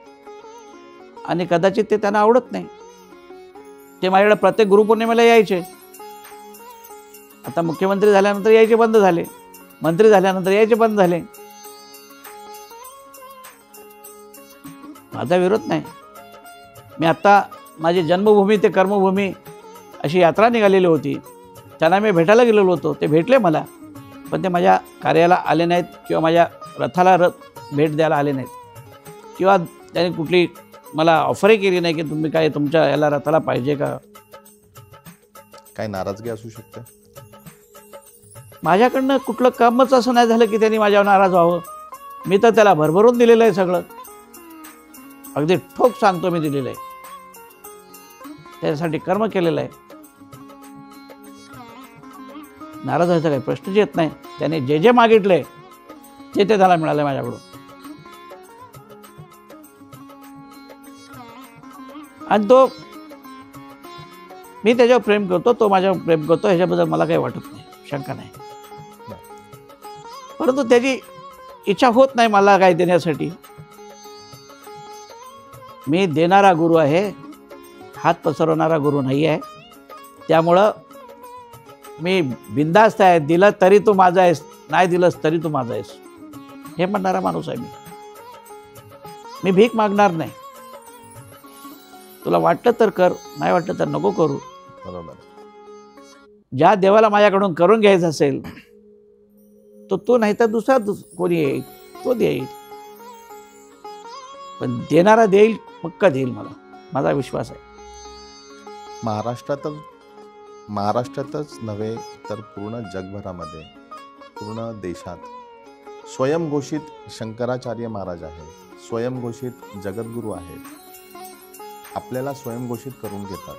आणि कदाचित ते त्यांना आवडत नाही. ते माझ्याकडे प्रत्येक गुरुपौर्णिमेला यायचे, आता मुख्यमंत्री झाल्यानंतर यायचे बंद झाले, मंत्री झाल्यानंतर यायचे बंद झाले. माझा विरोध नाही. मी आत्ता माझी जन्मभूमी ते कर्मभूमी अशी यात्रा निघालेली होती, त्यांना मी भेटायला गेलेलो होतो. ते भेटले मला, पण ते माझ्या कार्याला आले नाहीत किंवा माझ्या रथाला भेट द्यायला आले नाहीत किंवा त्यांनी कुठली मला ऑफरही केली नाही की तुम्ही काय तुमच्या याला रथाला पाहिजे का. काय नाराजगी असू शकते? माझ्याकडनं कुठलं कामच असं नाही झालं की त्यांनी माझ्यावर नाराज व्हावं. मी तर त्याला भरभरून दिलेलं आहे, सगळं अगदी ठोक सांगतो मी दिलेलं आहे, त्यासाठी कर्म केलेलं आहे. नाराज व्हायचा काही प्रश्नच येत नाही. त्याने जे जे मागितले ते त्याला मिळालं माझ्याकडून. आणि तो मी त्याच्यावर प्रेम करतो, तो माझ्यावर प्रेम करतो, ह्याच्याबद्दल मला काही वाटत नाही, शंका नाही. परंतु त्याची इच्छा होत नाही मला काही देण्यासाठी. मी देणारा गुरु आहे, हात पसरवणारा गुरु नाही आहे. त्यामुळं मी बिनधास्त आहे. दिलं तरी तू माझा आहेस, नाही दिलंस तरी तू माझा आहेस, हे म्हणणारा माणूस आहे मी. मी भीक मागणार नाही. तुला वाटलं तर कर, नाही वाटलं तर नको करू. बरोबर. ज्या देवाला माझ्याकडून करून घ्यायचं असेल तो तू, नाही तर दुसरा कोणी येईल तो देईल. पण देणारा देईल, पक्का देईल, माझा विश्वास आहे. महाराष्ट्रातच नव्हे तर पूर्ण जगभरामध्ये, पूर्ण देशात स्वयंघोषित शंकराचार्य महाराज आहेत, स्वयंघोषित जगद्गुरू आहेत, आपल्याला स्वयंघोषित करून घेतात.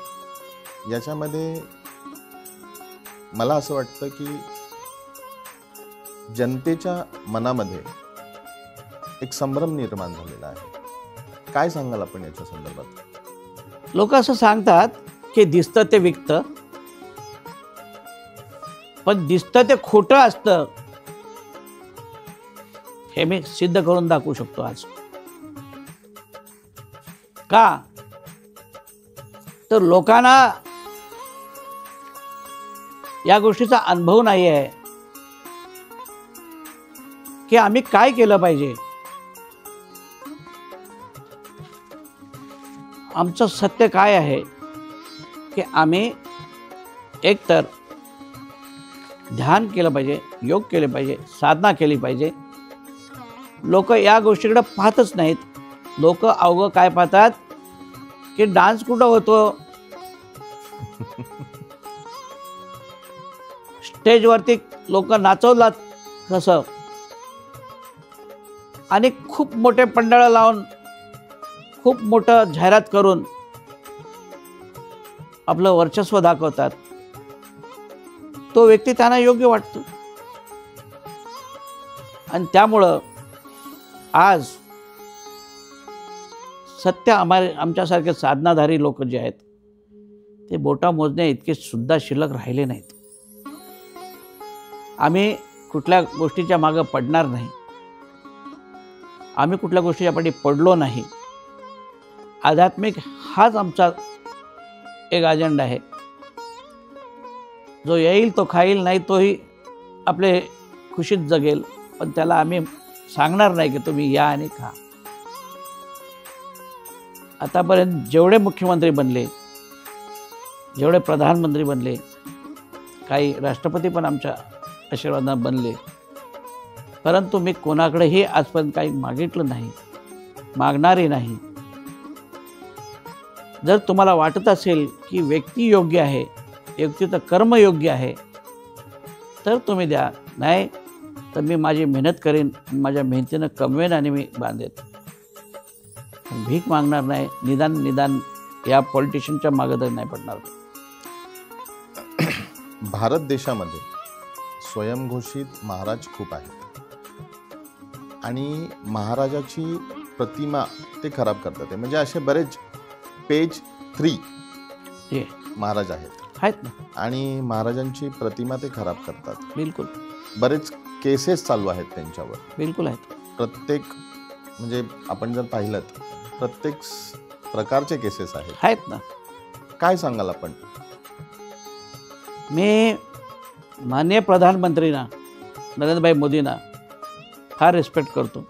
याच्यामध्ये मला असं वाटतं की जनतेच्या मनामध्ये एक संभ्रम निर्माण झालेला आहे. काय सांगाल आपण याच्या संदर्भात? लोक असं सांगतात की दिसतं ते विकतं, पण दिसतं ते खोटं असतं हे मी सिद्ध करून दाखवू शकतो आज. का तर लोकांना या गोष्टीचा अनुभव नाही आहे की आम्ही काय केलं पाहिजे. आमचं सत्य काय आहे की आम्ही एकतर ध्यान केलं पाहिजे, योग केले पाहिजे, साधना केली पाहिजे. लोक या गोष्टीकडे पाहतच नाहीत. लोक अवघं काय पाहतात की डान्स कुठं होतो, स्टेजवरती लोक नाचवतात कसं, आणि खूप मोठे पंडाळ लावून खूप मोठं जाहिरात करून आपलं वर्चस्व दाखवतात. तो व्यक्ती त्यांना योग्य वाटतो. आणि त्यामुळं आज सत्य आमच्यासारखे साधनाधारी लोक जे आहेत ते बोटा मोजण्या इतके सुद्धा शिल्लक राहिले नाहीत. आम्ही कुठल्या गोष्टीच्या मागं पडणार नाही. आम्ही कुठल्या गोष्टीच्या पाठी पडलो नाही. आध्यात्मिक हाच आमचा एक अजेंडा आहे. जो येईल तो खाईल, नाही तोही आपले खुशीत जगेल, पण त्याला आम्ही सांगणार नाही की तुम्ही या आणि खा. आतापर्यंत जेवढे मुख्यमंत्री बनले, जेवढे प्रधानमंत्री बनले, काही राष्ट्रपती पण आमच्या आशीर्वादाने बनले, परंतु मी कोणाकडेही आजपर्यंत काही मागितलं नाही, मागणारही नाही. जर तुम्हाला वाटत असेल की व्यक्ती योग्य आहे, व्यक्तीचं कर्म योग्य आहे, तर तुम्ही द्या. नाही तर मी माझी मेहनत करेन, माझ्या मेहनतीनं कमवेन आणि मी बांधेन. भीक मागणार नाही. निदान या पॉलिटिशियनच्या मागे तर नाही पडणार. भारत देशामध्ये स्वयंघोषित महाराज खूप आहेत आणि महाराजाची प्रतिमा ते खराब करतात. म्हणजे असे बरेच पेज 3 महाराज आहेत ना, आणि महाराजांची प्रतिमा ते खराब करतात. बिलकुल. बरेच केसेस चालू आहेत त्यांच्यावर. बिलकुल आहेत. प्रत्येक म्हणजे आपण जर पाहिलं प्रत्येक प्रकारचे केसेस आहेत ना. काय सांगाल आपण? मी माननीय प्रधानमंत्रींना नरेंद्रभाई मोदींना फार रिस्पेक्ट करतो.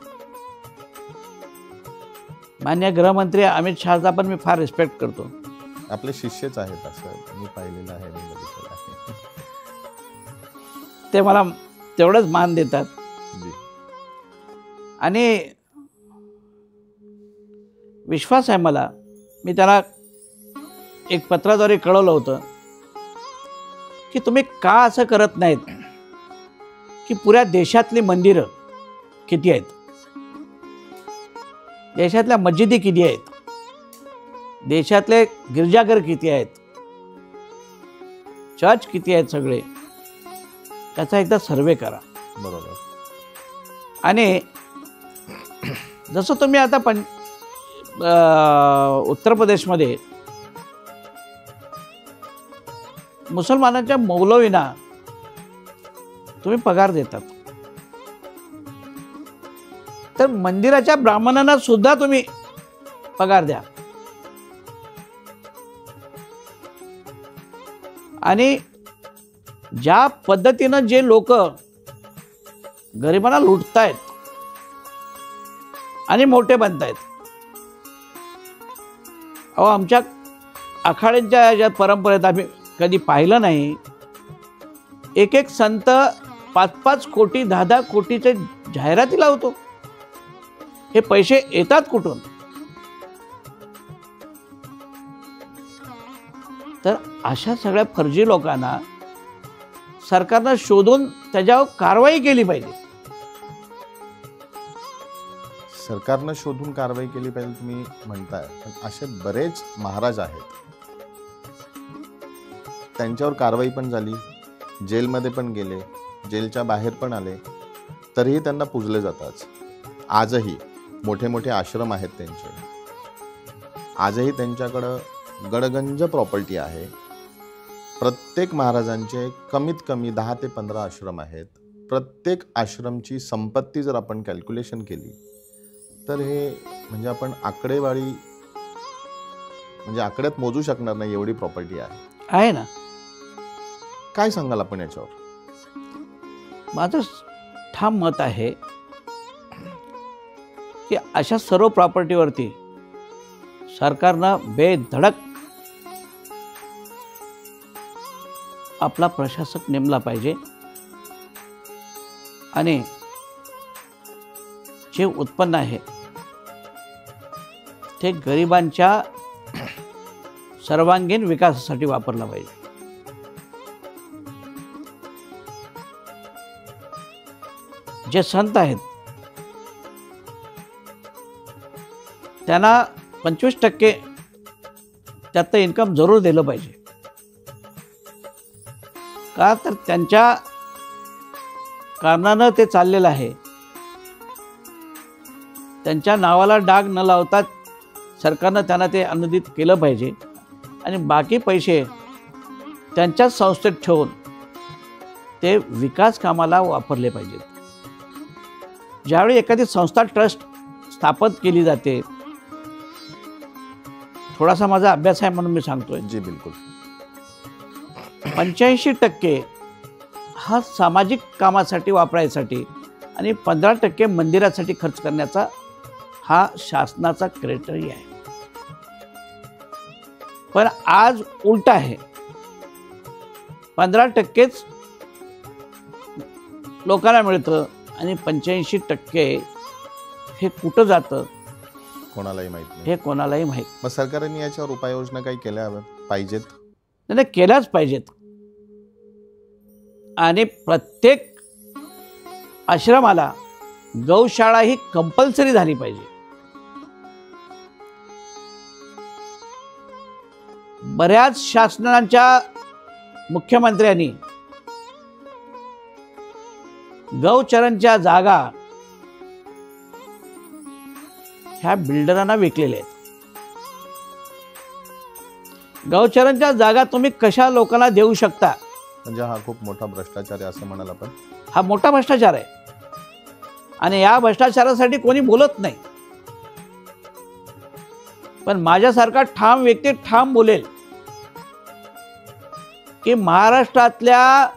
माननीय गृहमंत्री अमित शहाचा पण मी फार रिस्पेक्ट करतो. आपले शिष्यच आहेत असं मी पाहिलेलं आहे, मी बघितलेलं आहे. ते मला तेवढंच मान देतात. आणि विश्वास आहे मला. मी त्याला एक पत्राद्वारे कळवलं होतं की तुम्ही का असं करत नाहीत की पुऱ्या देशातली मंदिरं किती आहेत, देशातल्या मस्जिदी किती आहेत, देशातले गिरजाघर किती आहेत, चर्च किती आहेत, सगळे त्याचा एकदा सर्वे करा. बरोबर. आणि जसं तुम्ही आता उत्तर प्रदेशमध्ये मुसलमानांच्या मौलवींना तुम्ही पगार देतात, तर मंदिराच्या ब्राह्मणांना सुद्धा तुम्ही पगार द्या. आणि ज्या पद्धतीनं जे लोक गरिबांना लुटतायत आणि मोठे बनतायत, अहो आमच्या आखाड्यांच्या ज्या परंपरेत आम्ही कधी पाहिलं नाही. एक संत 5-5 कोटी 10-10 कोटीचे जाहिराती लावतो. हे पैसे येतात कुठून? तर अशा सगळ्या फर्जी लोकांना सरकारनं शोधून त्याच्यावर कारवाई केली पाहिजे. सरकारनं शोधून कारवाई केली पाहिजे तुम्ही म्हणताय, पण असे बरेच महाराज आहेत, त्यांच्यावर कारवाई पण झाली, जेलमध्ये पण गेले, जेलच्या बाहेर पण आले, तरीही त्यांना पूजले जातात. आजही मोठे मोठे आश्रम आहेत त्यांचे, आजही त्यांच्याकडं गडगंज प्रॉपर्टी आहे. प्रत्येक महाराजांचे कमीत कमी 10 ते 15 आश्रम आहेत. प्रत्येक आश्रमची संपत्ती जर आपण कॅल्क्युलेशन केली तर हे म्हणजे आपण आकडेवारी म्हणजे आकड्यात मोजू शकणार नाही एवढी प्रॉपर्टी आहे ना. काय सांगाल आपण याच्यावर? माझं ठाम मत आहे की अशा सर्व प्रॉपर्टीवरती सरकारनं बेधडक आपला प्रशासक नेमला पाहिजे आणि जे उत्पन्न आहे ते गरिबांच्या सर्वांगीण विकासासाठी वापरला पाहिजे. जे संत आहेत त्यांना 25% त्यातलं इन्कम जरूर दिलं पाहिजे. का तर त्यांच्या कारणानं ते चाललेलं आहे. त्यांच्या नावाला डाग न लावता सरकारनं त्यांना ते अनुदित केलं पाहिजे आणि बाकी पैसे त्यांच्याच संस्थेत ठेवून ते विकास कामाला वापरले पाहिजेत. ज्यावेळी एखादी संस्था ट्रस्ट स्थापन केली जाते, थोडासा माझा अभ्यास आहे म्हणून मी सांगतोय. जी बिलकुल. 85% हा सामाजिक कामासाठी वापरायसाठी आणि 15% मंदिरासाठी खर्च करण्याचा हा शासनाचा क्रायटेरिया आहे. पण आज उलट आहे. 15%च लोकांना मिळतं आणि 85% हे कुठं जातं कोणालाही माहित नाही. हे कोणालाही माहीत. मग सरकारने याच्यावर उपाययोजना काही केल्या पाहिजेत? त्याने केल्याच पाहिजेत. आणि प्रत्येक आश्रमाला गौशाळा ही कंपल्सरी झाली पाहिजे. बऱ्याच शासनाच्या मुख्यमंत्र्यांनी गौचरणच्या जागा ह्या बिल्डरांना विकलेल्या आहेत. गौचरणच्या जागा तुम्ही कशा लोकांना देऊ शकता? म्हणजे हा खूप मोठा भ्रष्टाचार आहे असं म्हणाल आपण? हा मोठा भ्रष्टाचार आहे आणि या भ्रष्टाचारासाठी कोणी बोलत नाही. पण माझ्यासारखा ठाम व्यक्ती ठाम बोलेल की महाराष्ट्रातल्या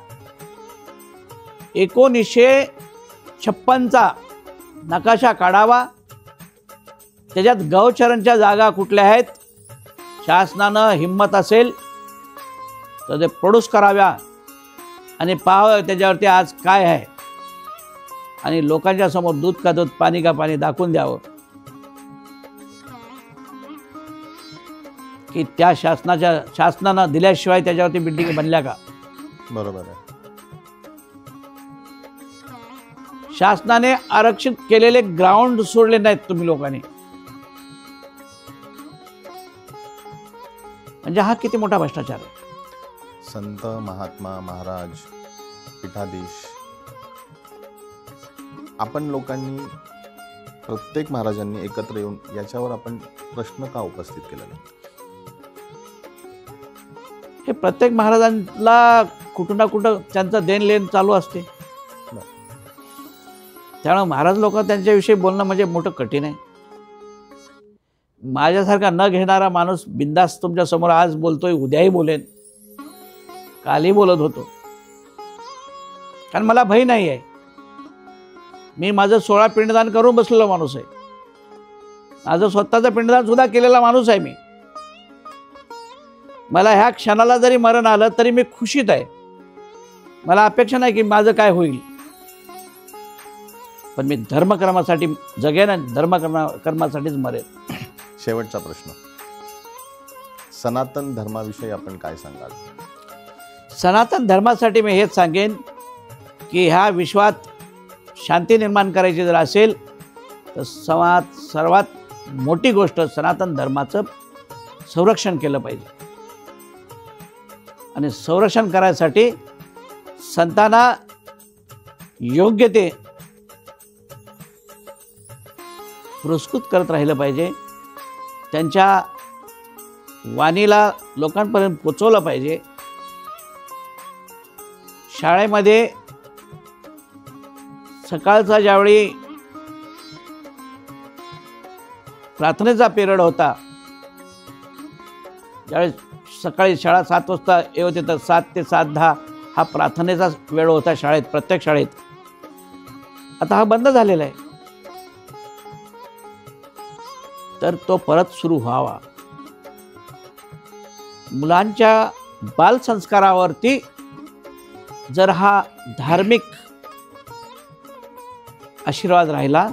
1956चा नकाशा काढावा. त्याच्यात गौचरणच्या जागा कुठल्या आहेत, शासनानं हिम्मत असेल तर ते प्रोड्यूस कराव्या आणि पाहावं त्याच्यावरती आज काय आहे आणि लोकांच्या समोर दूध का दूध पाणी का पाणी दाखवून द्यावं की त्या शासनानं दिल्याशिवाय त्याच्यावरती बिल्डिंग बनल्या का. बरोबर आहे. शासनाने आरक्षित केलेले ग्राउंड सोडले नाहीत तुम्ही लोकांनी. म्हणजे हा किती मोठा भ्रष्टाचार आहे. संत महात्मा महाराज पीठाधीश आपण लोकांनी प्रत्येक महाराजांनी एकत्र येऊन याच्यावर आपण प्रश्न का उपस्थित केलेला? हे प्रत्येक महाराजांना कुठं ना कुठं त्यांचं देणलेण चालू असते. त्यामुळे महाराज लोक त्यांच्याविषयी बोलणं म्हणजे मोठं कठीण आहे. माझ्यासारखा न घेणारा माणूस बिंदास तुमच्या समोर आज बोलतोय, उद्याही बोलेन, कालही बोलत होतो. कारण मला भय नाही आहे. मी माझं 16 पिंडदान करून बसलेला माणूस आहे. माझं स्वतःचं पिंडदान सुद्धा केलेला माणूस आहे मी. मला ह्या क्षणाला जरी मरण आलं तरी मी खुशीत आहे. मला अपेक्षा नाही की माझं काय होईल. पण मी धर्मकर्मासाठी जगेन आणि धर्मकर्मासाठीच मरेन. शेवटचा प्रश्न, सनातन धर्माविषयी आपण काय सांगाल? सनातन धर्मासाठी मी हेच सांगेन की ह्या विश्वात शांती निर्माण करायची जर असेल तर सर्वात मोठी गोष्ट सनातन धर्माचं संरक्षण केलं पाहिजे. आणि संरक्षण करायसाठी संतांना योग्य ते पुरस्कृत करत राहिलं पाहिजे. त्यांच्या वाणीला लोकांपर्यंत पोचवलं पाहिजे. शाळेमध्ये सकाळचा ज्यावेळी प्रार्थनेचा पिरियड होता, ज्यावेळी सकाळी शाळा 7 वाजता येत येतात, 7 ते 7:10 हा प्रार्थनेचा वेळ होता शाळेत, प्रत्येक शाळेत. आता हा बंद झालेला आहे. तर तो परत सुरू व्हावा. मुलांच्या बालसंस्कारावरती जर हा धार्मिक आशीर्वाद राहिला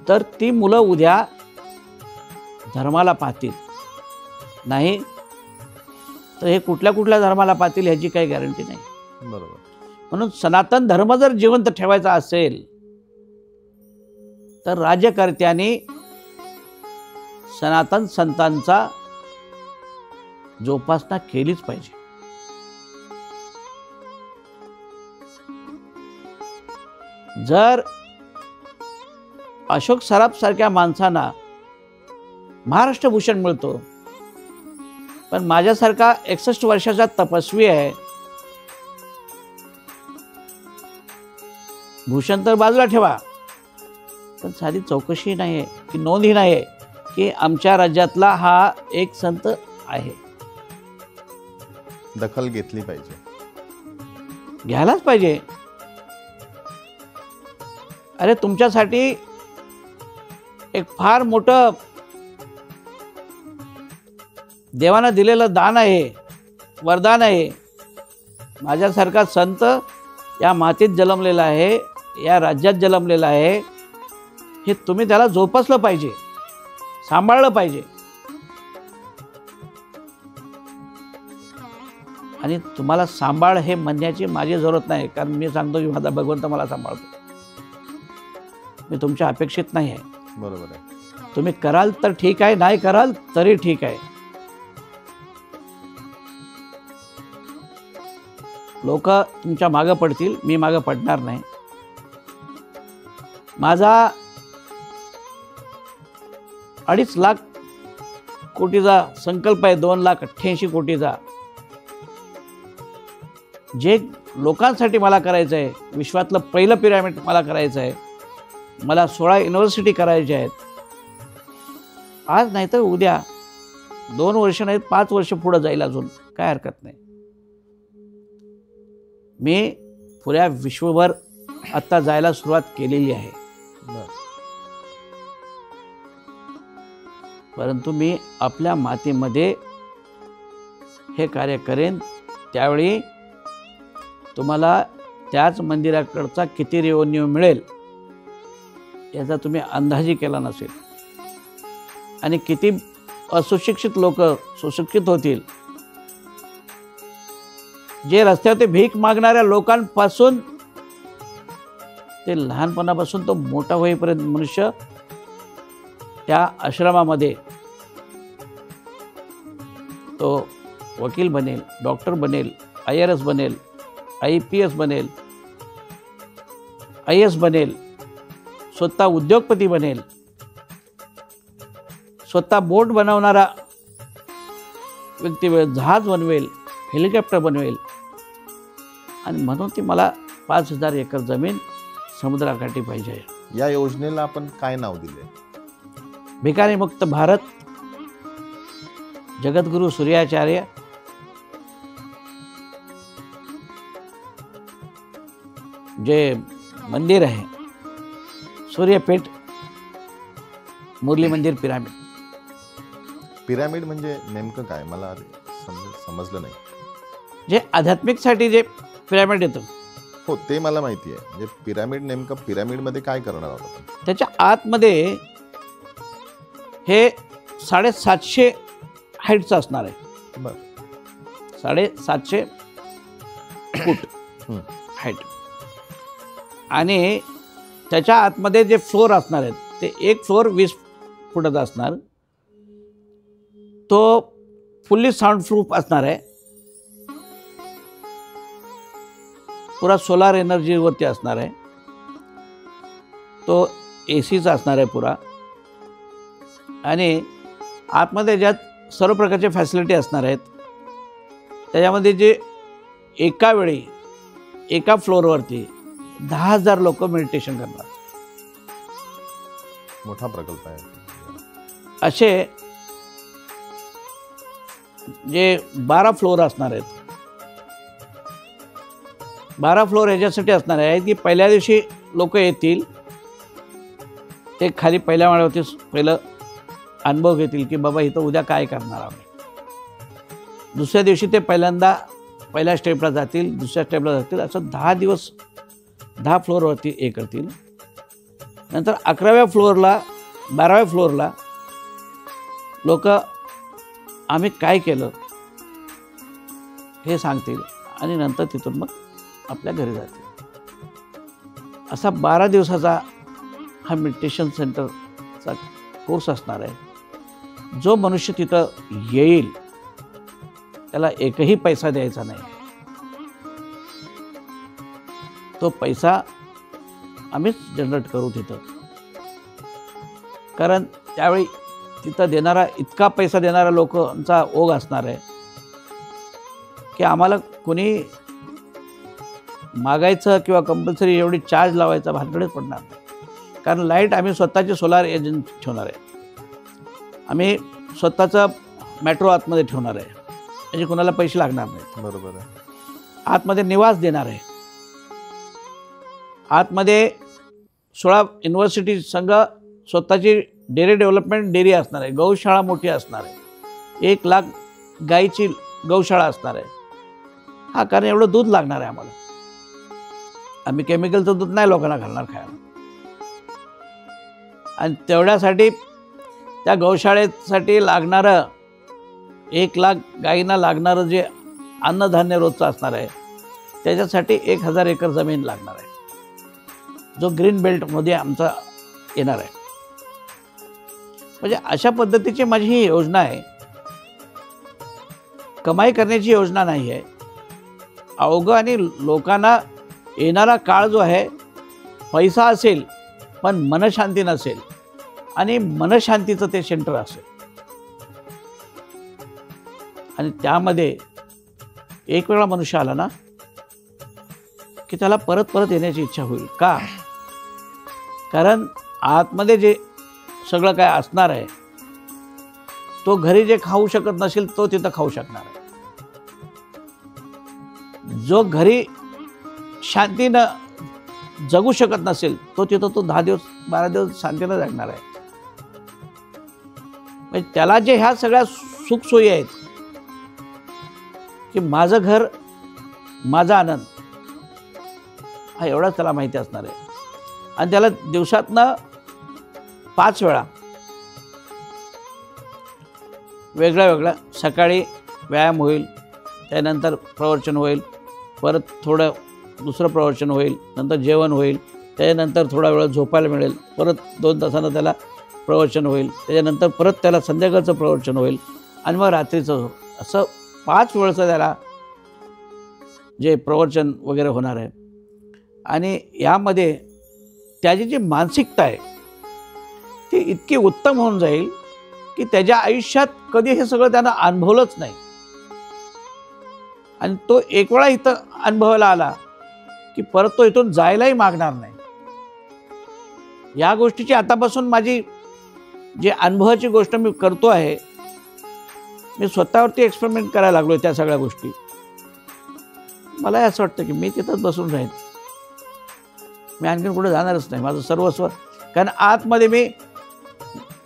तर ती मुलं उद्या धर्माला पाहतील. नाही तर हे कुठल्या कुठल्या धर्माला पाहतील ह्याची काही गॅरंटी नाही. बरोबर. म्हणून सनातन धर्म जर जिवंत ठेवायचा असेल तर राज्यकर्त्यांनी सनातन संतांचा जोपासना केलीच पाहिजे. जर अशोक सराफ सारख्या माणसांना महाराष्ट्र भूषण मिळतो, पण माझ्यासारखा 61 वर्षाचा तपस्वी आहे, भूषण तर बाजूला ठेवा, पण साधी चौकशी नाही आहे की नोंदही नाही आहे की आमच्या राज्यातला हा एक संत आहे. दखल घेतली पाहिजे, घ्यायलाच पाहिजे. अरे तुमच्यासाठी एक फार मोठं देवानं दिलेलं दान आहे, वरदान आहे. माझ्यासारखा संत या मातीत जन्मलेला आहे, या राज्यात जन्मलेला आहे. हे तुम्ही त्याला जोपासलं पाहिजे, सांभाळलं पाहिजे. आणि तुम्हाला सांभाळ हे म्हणण्याची माझी जरूरत नाही, कारण मी सांगतो की माझा भगवंत मला सांभाळतो. मी तुमच्या अपेक्षित नाही आहे. बरोबर आहे. तुम्ही कराल तर ठीक आहे, नाही कराल तरी ठीक आहे. लोक तुमच्या मागं पडतील, मी मागं पडणार नाही. माझा 2.5 लाख कोटीचा संकल्प आहे, 2,88,00,000 कोटीचा. जे लोकांसाठी मला करायचं आहे, विश्वातलं पहिलं पिरॅमिड मला करायचं आहे. मला 16 युनिव्हर्सिटी करायच्या आहेत. आज नाही तर उद्या, 2 वर्ष नाहीत 5 वर्ष पुढे जाईल, अजून काय हरकत नाही. मी पुऱ्या विश्वभर आत्ता जायला सुरुवात केलेली आहे. परंतु मी आपल्या मातीमध्ये हे कार्य करेन. त्यावेळी तुम्हाला त्याच मंदिराकडचा किती रेव्हेन्यू मिळेल याचा तुम्ही अंदाजही केला नसेल. आणि किती असुशिक्षित लोक सुशिक्षित होतील. जे रस्त्यावर भीक मागणाऱ्या लोकांपासून ते लहानपणापासून तो मोठा होईपर्यंत मनुष्य त्या आश्रमामध्ये तो वकील बनेल, डॉक्टर बनेल, IRS बनेल, IPS बनेल, IAS बनेल, स्वतः उद्योगपती बनेल, स्वतः बोट बनवणारा व्यक्ती जहाज बनवेल, हेलिकॉप्टर बनवेल. आणि म्हणून ती मला 5,000 एकर जमीन समुद्राकाठी पाहिजे. या योजनेला आपण काय नाव दिले? भिकारीमुक्त भारत. जगद्गुरु सूर्याचार्य जे मंदिर आहे, सूर्यपीठ मुरली मंदिर पिरामिड. पिरामिड म्हणजे नेमकं काय मला समजलं नाही. जे आध्यात्मिकसाठी जे पिरामिड येतं, हो ते मला माहिती आहे. म्हणजे पिरामिड, नेमकं पिरामिडमध्ये काय करणार आहोत आपण? त्याच्या आतमध्ये हे 750 हाईटचं असणार आहे. बरं. 750 फूट हाईट. आणि त्याच्या आतमध्ये जे फ्लोअर असणार आहेत ते एक फ्लोअर 20 फुटाचा असणार. तो फुल्ली साऊंड प्रूफ असणार आहे. पुरा सोलार एनर्जीवरती असणार आहे. तो ACचा असणार आहे पुरा. आणि आतमध्ये ज्यात सर्व प्रकारचे फॅसिलिटी असणार आहेत. त्याच्यामध्ये जे एका वेळी एका फ्लोअरवरती 10,000 लोक मेडिटेशन करणार. मोठा प्रकल्प आहे. असे जे 12 फ्लोअर असणार आहेत. 12 फ्लोअर ह्याच्यासाठी असणार आहे की पहिल्या दिवशी लोक येतील, ते खाली पहिल्या माळ्यावरती पहिलं अनुभव घेतील की बाबा इथं उद्या काय करणार आम्ही. दुसऱ्या दिवशी ते पहिल्यांदा पहिल्या स्टेपला जातील, दुसऱ्या स्टेपला जातील, असं 10 दिवस 10 फ्लोअरवरती हे करतील. नंतर 11व्या फ्लोअरला 12व्या फ्लोअरला लोक आम्ही काय केलं हे सांगतील आणि नंतर तिथून मग आपल्या घरी जातील. असा 12 दिवसाचा हा मेडिटेशन सेंटरचा कोर्स असणार आहे. जो मनुष्य तिथं येईल त्याला एकही पैसा द्यायचा नाही. तो पैसा आम्हीच जनरेट करू तिथं, कारण त्यावेळी तिथं देणारा इतका पैसा देणारा लोकांचा ओघ असणार आहे की आम्हाला कोणी मागायचं किंवा कंपल्सरी एवढी चार्ज लावायचा भानगडच पडणार नाही. कारण लाईट आम्ही स्वतःचे सोलार एजन्सी ठेवणार आहे. आम्ही स्वतःचं मेट्रो आतमध्ये ठेवणार आहे, म्हणजे कोणाला पैसे लागणार नाहीत. बरोबर आहे. आतमध्ये निवास देणार आहे. आतमध्ये 16 युनिव्हर्सिटी संघ स्वतःची डेअरी डेव्हलपमेंट डेअरी असणार आहे. गौशाळा मोठी असणार आहे. 1 लाख गाईची गौशाळा असणार आहे. हा, कारण एवढं दूध लागणार आहे आम्हाला. आम्ही केमिकलचं दूध नाही लोकांना घालणार खायला. आणि तेवढ्यासाठी त्या गौशाळेसाठी लागणारं 1 लाख गाईंना लागणारं जे अन्नधान्य रोजचं असणार आहे त्याच्यासाठी 1000 एकर जमीन लागणार आहे, जो ग्रीन बेल्टमध्ये आमचा येणार आहे. म्हणजे अशा पद्धतीची माझी ही योजना आहे. कमाई करण्याची योजना नाही आहे. अवघं आणि लोकांना येणारा काळ जो आहे, पैसा असेल पण मनशांती नसेल, आणि मनशांतीचं ते सेंटर असेल. आणि त्यामध्ये एक वेळा मनुष्य आला ना की त्याला परत परत येण्याची इच्छा होईल. का? कारण आतमध्ये जे सगळं काय असणार आहे तो घरी जे खाऊ शकत नसेल तो तिथं खाऊ शकणार आहे. जो घरी शांतीनं जगू शकत नसेल तो तिथं तो 10 दिवस 12 दिवस शांतीनं जगणार आहे. म्हणजे त्याला जे ह्या सगळ्या सुखसोयी आहेत की माझं घर माझा आनंद, हा एवढाच त्याला माहिती असणार आहे. आणि त्याला दिवसातनं 5 वेळा वेगळ्या वेगळ्या, सकाळी व्यायाम होईल, त्यानंतर प्रवचन होईल, परत थोडं दुसरं प्रवचन होईल, नंतर जेवण होईल, त्याच्यानंतर थोडा वेळ झोपायला मिळेल, परत 2 तासानं त्याला प्रवचन होईल, त्याच्यानंतर परत त्याला संध्याकाळचं प्रवचन होईल, आणि मग रात्रीचं. असं 5 वेळचं त्याला जे प्रवचन वगैरे होणार आहे. आणि यामध्ये त्याची जी मानसिकता आहे ती इतकी उत्तम होऊन जाईल की त्याच्या आयुष्यात कधी हे सगळं त्यानं अनुभवलंच नाही. आणि तो एक वेळा इथं अनुभवायला आला की परत तो इथून जायलाही मागणार नाही. या गोष्टीची आतापासून माझी जे अनुभवाची गोष्ट मी करतो आहे, मी स्वतःवरती एक्सपेरिमेंट करायला लागलो त्या सगळ्या गोष्टी. मला असं वाटतं की मी तिथंच बसून राहीन, मी आणखीन कुठे जाणारच नाही. माझं सर्वस्व, कारण आतमध्ये मी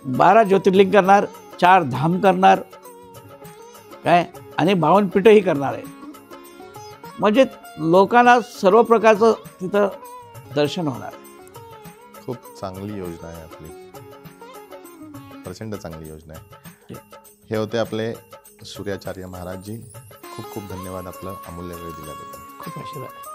12 ज्योतिर्लिंग करणार, 4 धाम करणार काय, आणि 52 पीठही करणार आहे. म्हणजे लोकांना सर्व प्रकारचं तिथं दर्शन होणार. खूप चांगली योजना आहे आपली, प्रचंड चांगली योजना आहे. हे होते आपले सूर्याचार्य महाराजजी. खूप खूप धन्यवाद आपलं अमूल्य वेळ दिल्याबद्दल. खूप आशीर्वाद.